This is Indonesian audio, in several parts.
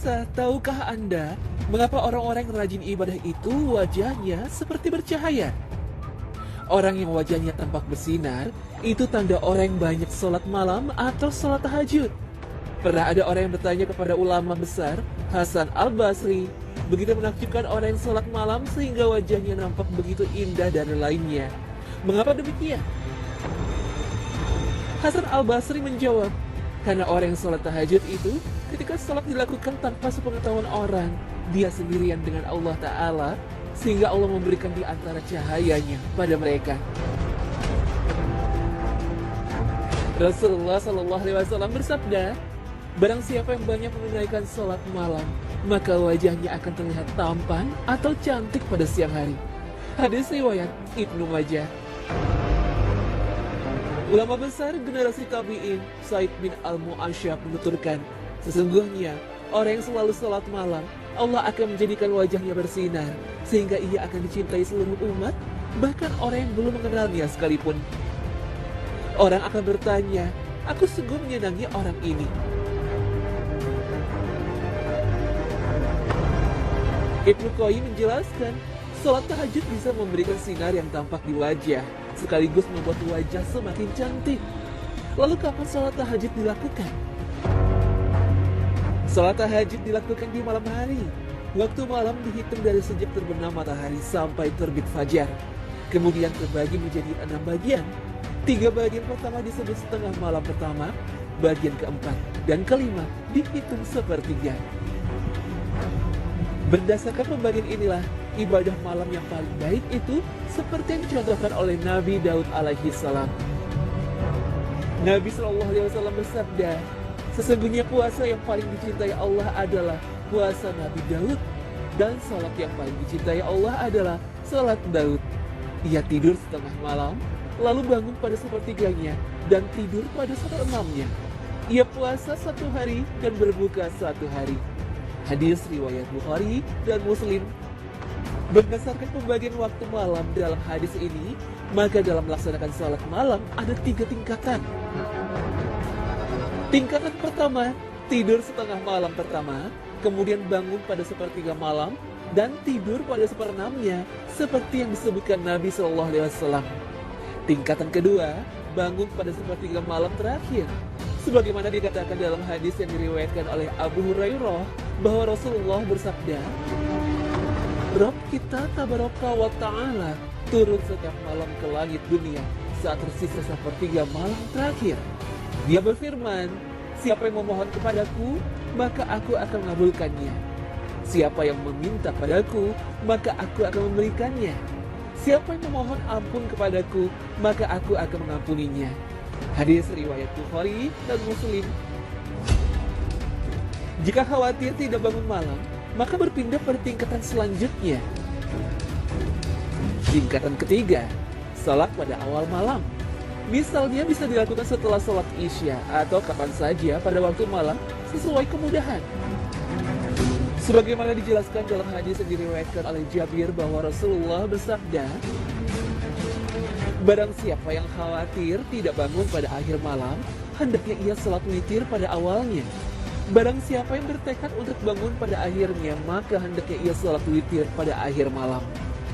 pemirsa, tahukah Anda mengapa orang-orang yang rajin ibadah itu wajahnya seperti bercahaya? Orang yang wajahnya tampak bersinar, itu tanda orang yang banyak sholat malam atau sholat tahajud. Pernah ada orang yang bertanya kepada ulama besar, Hasan Al-Basri, begitu menakjubkan orang yang sholat malam sehingga wajahnya nampak begitu indah dari lainnya. Mengapa demikian? Hasan Al-Basri menjawab, karena orang yang sholat tahajud itu, ketika sholat dilakukan tanpa sepengetahuan orang, dia sendirian dengan Allah Ta'ala, sehingga Allah memberikan di antara cahayanya pada mereka. Rasulullah SAW bersabda, barang siapa yang banyak menunaikan sholat malam, maka wajahnya akan terlihat tampan atau cantik pada siang hari. Hadis riwayat Ibnu Majah. Ulama besar generasi tabi'in, Said bin Al-Mu'asyab menuturkan, sesungguhnya orang yang selalu sholat malam, Allah akan menjadikan wajahnya bersinar, sehingga ia akan dicintai seluruh umat, bahkan orang yang belum mengenalnya sekalipun. Orang akan bertanya, aku sungguh menyenangi orang ini. Ibnu Qayyim menjelaskan, sholat tahajud bisa memberikan sinar yang tampak di wajah, sekaligus membuat wajah semakin cantik. Lalu kapan sholat tahajud dilakukan? Sholat tahajud dilakukan di malam hari. Waktu malam dihitung dari sejak terbenam matahari sampai terbit fajar. Kemudian terbagi menjadi 6 bagian. 3 bagian pertama disebut setengah malam pertama, bagian keempat dan kelima dihitung sepertiga. Berdasarkan pembagian inilah, ibadah malam yang paling baik itu seperti yang dicontohkan oleh Nabi Daud alaihi salam. Nabi SAW bersabda, sesungguhnya puasa yang paling dicintai Allah adalah puasa Nabi Daud, dan salat yang paling dicintai Allah adalah salat Daud. Ia tidur setengah malam, lalu bangun pada sepertiganya, dan tidur pada 1/6-nya. Ia puasa 1 hari dan berbuka 1 hari. Hadis riwayat Bukhari dan Muslim. Berdasarkan pembagian waktu malam dalam hadis ini, maka dalam melaksanakan salat malam ada 3 tingkatan. Tingkatan pertama, tidur setengah malam pertama, kemudian bangun pada sepertiga malam, dan tidur pada 1/6-nya, seperti yang disebutkan Nabi SAW. Tingkatan kedua, bangun pada sepertiga malam terakhir, sebagaimana dikatakan dalam hadis yang diriwayatkan oleh Abu Hurairah, bahwa Rasulullah bersabda, Rabb kita tabaraka wa ta'ala turun setiap malam ke langit dunia saat tersisa sepertiga malam terakhir. Dia berfirman, siapa yang memohon kepadaku, maka aku akan mengabulkannya. Siapa yang meminta padaku, maka aku akan memberikannya. Siapa yang memohon ampun kepadaku, maka aku akan mengampuninya. Hadis riwayat Bukhari dan Muslim. Jika khawatir tidak bangun malam, maka berpindah pada tingkatan selanjutnya. Tingkatan ketiga, salat pada awal malam. Misalnya bisa dilakukan setelah salat Isya atau kapan saja pada waktu malam sesuai kemudahan. Sebagaimana dijelaskan dalam hadis yang diriwayatkan oleh Jabir bahwa Rasulullah bersabda, barang siapa yang khawatir tidak bangun pada akhir malam, hendaknya ia salat witir pada awalnya. Barang siapa yang bertekad untuk bangun pada akhirnya, maka hendaknya ia salat witir pada akhir malam.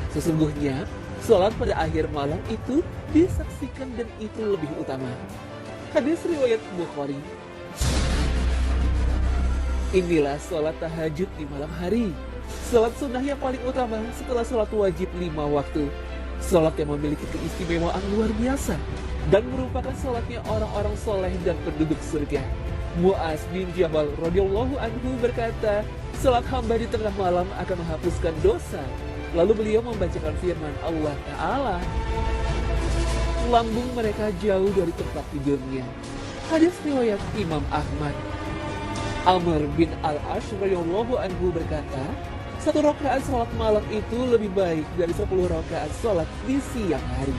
Sesungguhnya, salat pada akhir malam itu disaksikan dan itu lebih utama. Hadis riwayat Bukhari. Inilah salat tahajud di malam hari. Salat sunnah yang paling utama setelah salat wajib 5 waktu. Salat yang memiliki keistimewaan luar biasa dan merupakan salatnya orang-orang soleh dan penduduk surga. Mu'az bin Jabal radhiyallahu anhu berkata, salat hamba di tengah malam akan menghapuskan dosa. Lalu beliau membacakan firman Allah Ta'ala, lambung mereka jauh dari tempat tidurnya. Hadis riwayat Imam Ahmad. Amr bin Al-Ash radhiyallahu anhu berkata, 1 rakaat salat malam itu lebih baik dari 10 rakaat salat di siang hari.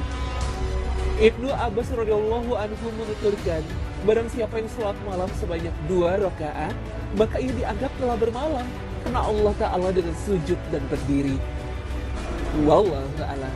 Ibnu Abbas radhiyallahu anhu menuturkan, barang siapa yang salat malam sebanyak 2 rakaat, maka ia dianggap telah bermalam, karena Allah Ta'ala dengan sujud dan berdiri. Wallahu a'lam.